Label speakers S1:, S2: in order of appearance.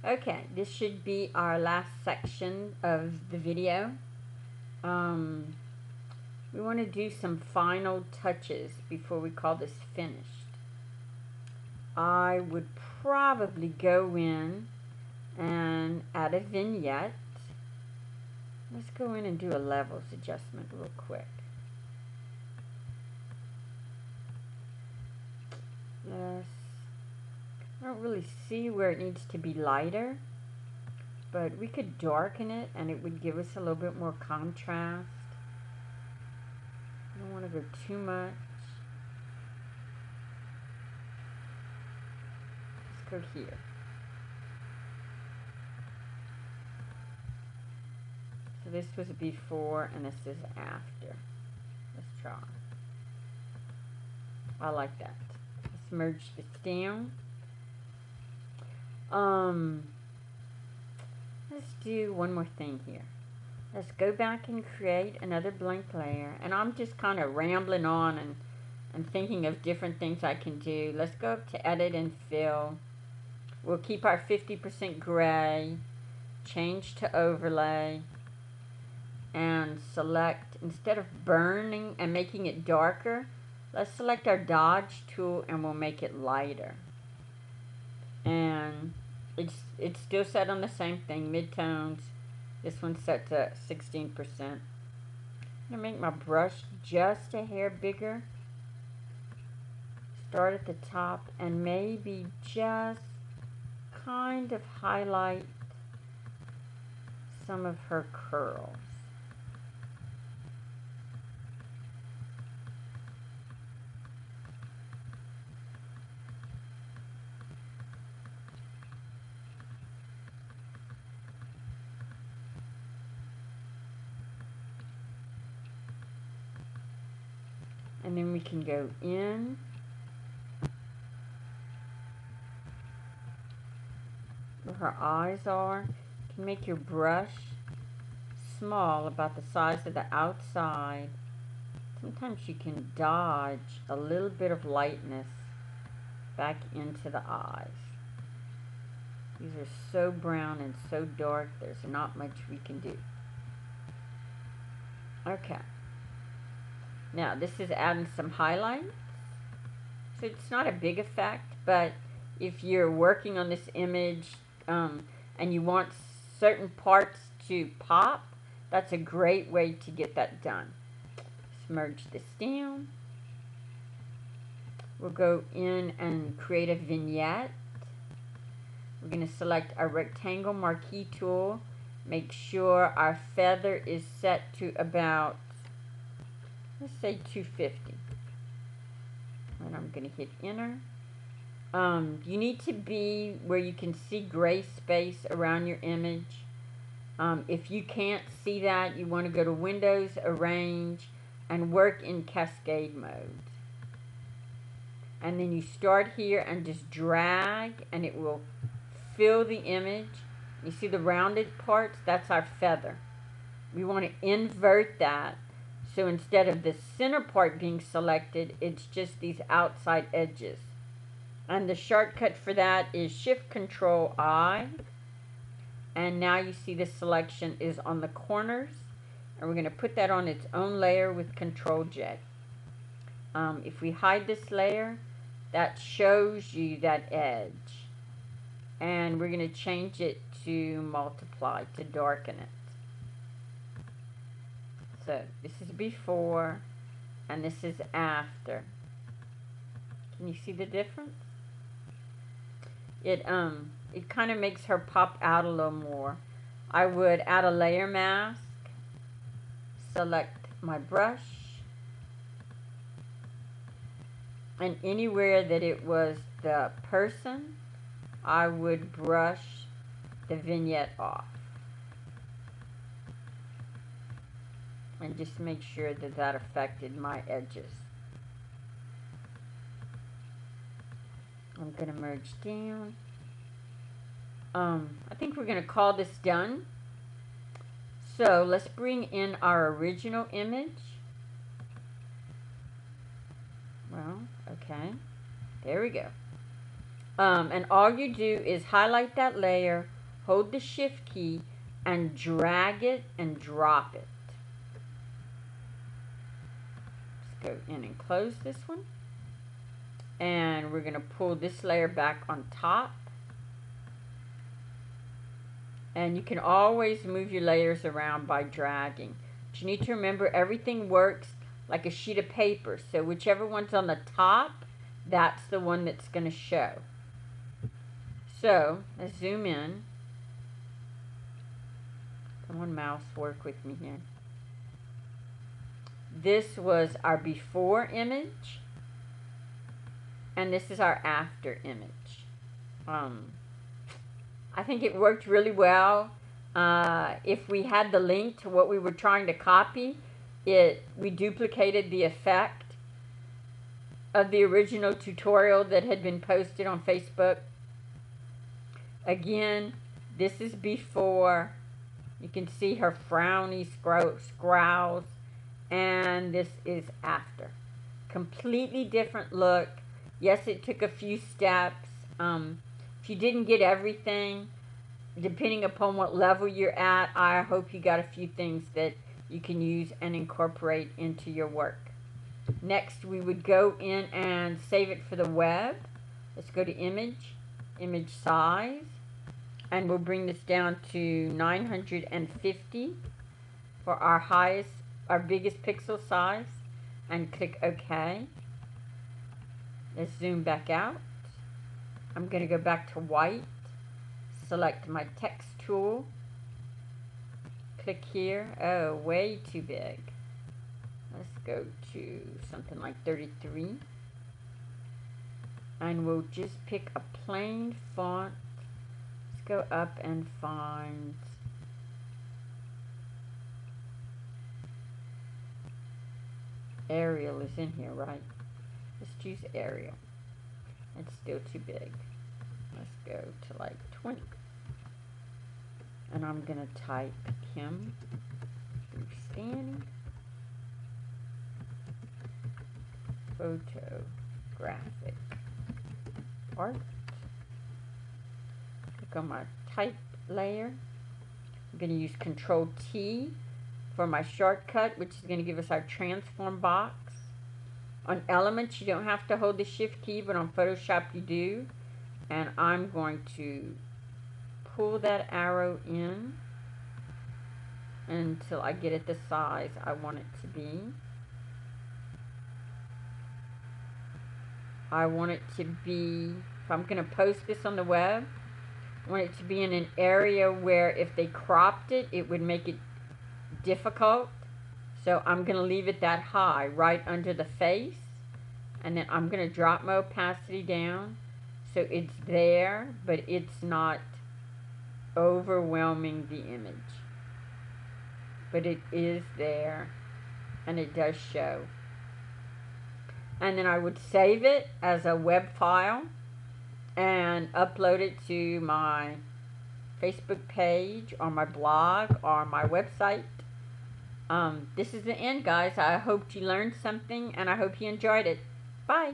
S1: Okay, this should be our last section of the video. We want to do some final touches before we call this finished. I would probably go in and add a vignette. Let's go in and do a levels adjustment real quick. I don't really see where it needs to be lighter, but we could darken it and it would give us a little bit more contrast. I don't want to go too much. Let's go here. So this was before and this is after. Let's try. I like that. Let's merge this down. Let's do one more thing here. Let's go back and create another blank layer. And I'm just kind of rambling on and thinking of different things I can do. Let's go up to edit and fill. We'll keep our 50% gray. Change to overlay. And select, instead of burning and making it darker, let's select our dodge tool and we'll make it lighter. And it's still set on the same thing, midtones. This one's set to 16%. I'm gonna make my brush just a hair bigger. Start at the top and maybe just kind of highlight some of her curls. And then we can go in where her eyes are. You can make your brush small, about the size of the outside. Sometimes you can dodge a little bit of lightness back into the eyes. These are so brown and so dark, there's not much we can do. Okay. Now this is adding some highlights. So it's not a big effect, but if you're working on this image and you want certain parts to pop, that's a great way to get that done. Let's merge this down. We'll go in and create a vignette. We're going to select our rectangle marquee tool. Make sure our feather is set to about, let's say 250. And I'm going to hit enter. You need to be where you can see gray space around your image. If you can't see that, you want to go to Windows, Arrange, and work in Cascade mode. And then you start here and just drag, and it will fill the image. You see the rounded parts? That's our feather. We want to invert that. So instead of the center part being selected, it's just these outside edges. And the shortcut for that is Shift-Control-I. And now you see the selection is on the corners. And we're going to put that on its own layer with Control-J. If we hide this layer, that shows you that edge. And we're going to change it to multiply to darken it. So this is before and this is after. Can you see the difference? It kind of makes her pop out a little more. I would add a layer mask, select my brush, and anywhere that it was the person, I would brush the vignette off. And just make sure that that affected my edges. I'm going to merge down. I think we're going to call this done. So let's bring in our original image. Well, okay. There we go. And all you do is highlight that layer, hold the shift key, and drag it and drop it. Let's go in and close this one. And we're going to pull this layer back on top. And you can always move your layers around by dragging. But you need to remember everything works like a sheet of paper. So whichever one's on the top, that's the one that's going to show. So, let's zoom in. Come on, mouse, work with me here. This was our before image. And this is our after image. I think it worked really well. If we had the link to what we were trying to copy, we duplicated the effect of the original tutorial that had been posted on Facebook. Again, this is before. You can see her frowny scowls, and this is after. Completely different look. Yes, it took a few steps. If you didn't get everything, depending upon what level you're at, I hope you got a few things that you can use and incorporate into your work. Next, we would go in and save it for the web. Let's go to image, image size, and we'll bring this down to 950 for our biggest pixel size, and click OK. Let's zoom back out. I'm going to go back to white, select my text tool, click here. Oh, way too big. Let's go to something like 33. And we'll just pick a plain font. Let's go up and find Arial is in here, right? Let's choose Arial. It's still too big. Let's go to like 20. And I'm going to type Kim Boustany photographic art. Click on my type layer. I'm going to use Control T for my shortcut, which is going to give us our transform box. On Elements, you don't have to hold the Shift key, but on Photoshop you do. And I'm going to pull that arrow in until I get it the size I want it to be. I want it to be, if I'm going to post this on the web, I want it to be in an area where if they cropped it, it would make it difficult. So I'm going to leave it that high, right under the face. And then I'm going to drop my opacity down so it's there, but it's not overwhelming the image. But it is there, and it does show. And then I would save it as a web file and upload it to my Facebook page or my blog or my website. This is the end, guys. I hope you learned something, and I hope you enjoyed it. Bye.